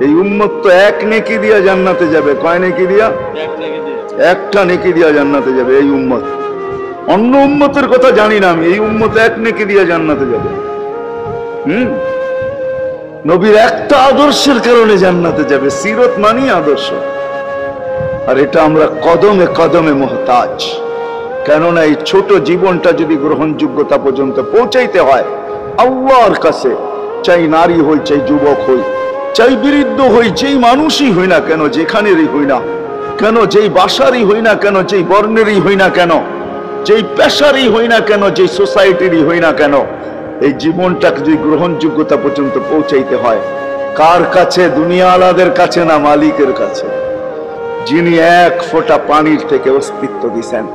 এই উম্মত তো এক নেকি দিয়া জান্নাতে যাবে। কয় নেকি দিয়া? একটা নেকি দিয়া জান্নাতে যাবে এই উম্মত। অন্য উম্মতের কথা জানি না আমি, এই উম্মত এক নেকি দিয়া জান্নাতে যাবে। নবীর একটা আদর্শের কারণে জান্নাতে যাবে। সিরত মানি আদর্শ। আর এটা আমরা কদমে কদমে মুহতাজ। কেননা এই ছোট জীবনটা যদি গ্রহণযোগ্যতা পর্যন্ত পৌঁছাইতে হয় আল্লাহর কাছে, চাই নারী হই, চাই যুবক হই, চাই বৃদ্ধ হই, যেই মানুষই হই না কেন, যেখানেরই হই না কেন, যেই বাসারই হই না কেন, যেই বর্ণেরই হই না কেন, যেই পেশারই হই না কেন, যেই সোসাইটিরই হই না কেন, এই জীবনটাকে যদি গ্রহণযোগ্যতা পর্যন্ত পৌঁছাইতে হয় কার কাছে? দুনিয়াওয়ালাদের কাছে না, মালিকের কাছে, যিনি এক ফোঁটা পানির থেকে অস্তিত্ব দিছেন,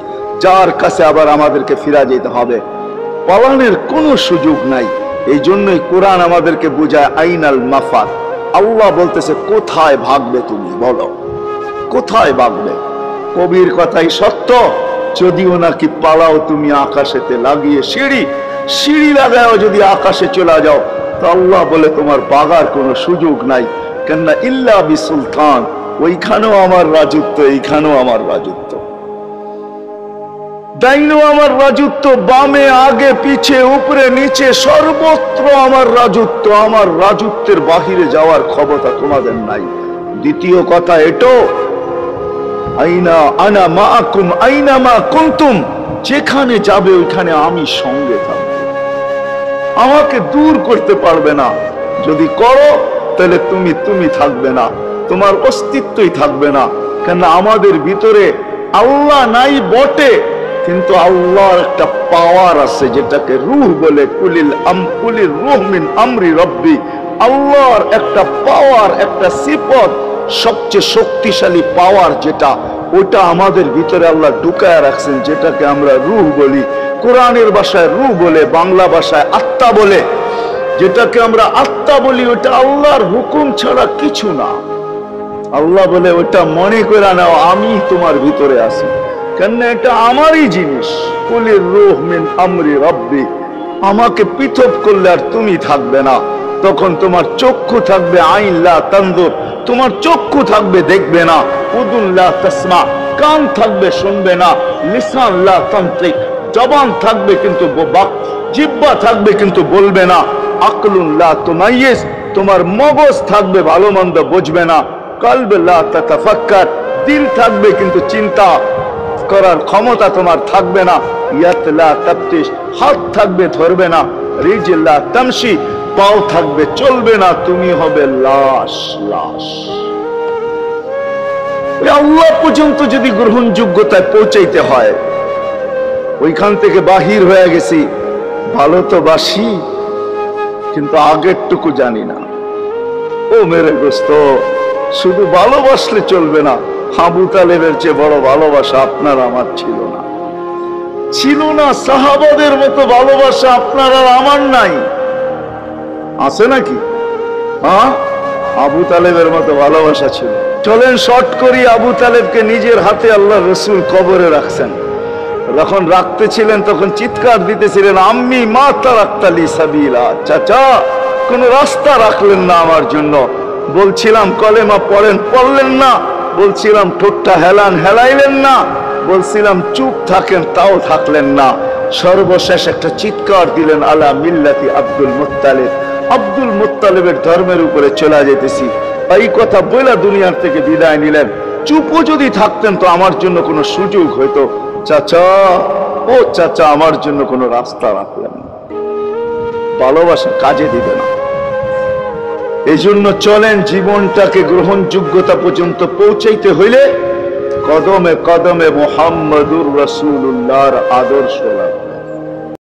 যার কাছে আবার আমাদেরকে ফিরা যেতে হবে। পালানোর কোনো সুযোগ নাই। এই জন্যই কোরআন আমাদেরকে বোঝায় আইনাল মাফার। আল্লাহ বলতেছে কোথায় ভাগবে তুমি, বলো কোথায় ভাগবে? কবির কথাই সত্য, যদিও নাকি পালাও তুমি আকাশেতে লাগিয়ে সিঁড়ি লাগাও, যদি আকাশে চলে যাও তো আল্লাহ বলে তোমার বাগার কোনো সুযোগ নাই। কেননা ইল্লা বিসুলতান, ওইখানেও আমার রাজত্ব, এইখানেও আমার রাজত্ব, ডাইনেও আমার রাজত্ব, বামে আগে পিছে উপরে নিচে সর্বত্র আমার রাজত্ব। আমার রাজত্বের বাহিরে যাওয়ার ক্ষমতা তোমাদের নাই। দ্বিতীয় কথা এটো, আইনা আনা মাআকুম আইনা মা কুনতুম, যেখানে যাবে ওইখানে আমি সঙ্গে থাকবো, আমাকে দূর করতে পারবে না। যদি করো তাহলে তুমি থাকবে না, তোমার অস্তিত্বই থাকবে না। কেন আমাদের ভিতরে আল্লাহ নাই বটে, কিন্তু আল্লাহর একটা পাওয়ার আছে যেটাকে রূহ বলে। কুলির রূহ মিন আমরি রব্বি, আল্লাহর একটা পাওয়ার, একটা সিফত, সবচেয়ে শক্তিশালী পাওয়ার যেটা, ওটা আমাদের ভিতরে আল্লাহ ঢুকায় রাখছেন, যেটাকে আমরা রূহ বলি। কোরআনের ভাষায় রূহ বলে, বাংলা ভাষায় আত্মা বলে। যেটাকে আমরা আত্মা বলি ওটা আল্লাহর হুকুম ছাড়া কিছু না। আল্লাহ বলে ওটা মনে করে নাও আমি তোমার ভিতরে আছি, কেন এটা আমারই জিনিস। কুলির রূহ মিন আমরি রব্বি, আমাকে পৃথক করলে আর তুমি থাকবে না। তখন তোমার চক্ষু থাকবে আইন লা তানজুর, তোমার চক্ষু থাকবে দেখবে না। উযুন লা তাসমা, কান থাকবে শুনবে না। লিসান লা তানতিক, জবান থাকবে কিন্তু জিহ্বা থাকবে কিন্তু বলবে না। আকলুন লা তুমাইয়িজ, তোমার মগজ থাকবে ভালো মন্দ বুঝবে না। কলব লা তাতাফাক্কার, দিল থাকবে কিন্তু চিন্তা করার ক্ষমতা তোমার থাকবে না। ইয়াত লা তাফতিশ, হাত থাকবে ধরবে না। রিজল লা তামশি, পাও থাকবে চলবে না। তুমি হবে লাশ। আল্লাহ পর্যন্ত যদি গ্রহণযোগ্যতায় পৌঁছাইতে হয়, ওইখান থেকে বাহির হয়ে গেছি, ভালো তো বাসি কিন্তু আগেরটুকু জানি না। ও মেরে দোস্ত, শুধু ভালোবাসলে চলবে না। আবু তালেবের চেয়ে বড় ভালোবাসা আপনার আমার ছিল না। সাহাবাদের মতো ভালোবাসা আপনার আর আমার নাই। আছে নাকি? হ্যাঁ, আবু তালেবের মতো ভালোবাসা ছিল। চলেন শর্ট করি। আবু তালেবকে নিজের হাতে আল্লাহ রসুল কবরে রাখছেন। যখন রাখতেছিলেন তখন চিৎকার দিতেছিলেন, আম্মি মা তারাক্তালি সাবিলা, চাচা কোন রাস্তা রাখলেন না আমার জন্য। বলছিলাম কলেমা পড়েন, পড়লেন না। বলছিলাম ঠোঁটটা হেলান, হেলাইলেন না। বলছিলাম চুপ থাকেন, তাও থাকলেন না। সর্বশেষ একটা চিৎকার দিলেন, আলা মিল্লাতি আব্দুল মুত্তালিব, আব্দুল মুত্তালিবের ধর্মের উপরে চলে যেতেছি। এই কথা বলে দুনিয়ার থেকে বিদায় নিলেন। চুপও যদি থাকতেন তো আমার জন্য কোনো সুযোগ হইতো। চাচা, ও চাচা, আমার জন্য কোনো রাস্তা রাখলেন না। ভালোবাসা কাজে দিবে না। এই জন্য চলেন, জীবনটাকে গ্রহণযোগ্যতা পর্যন্ত পৌঁছাইতে হইলে কদমে কদমে মুহাম্মদুর রাসূলুল্লাহর আদর্শ লাগবে।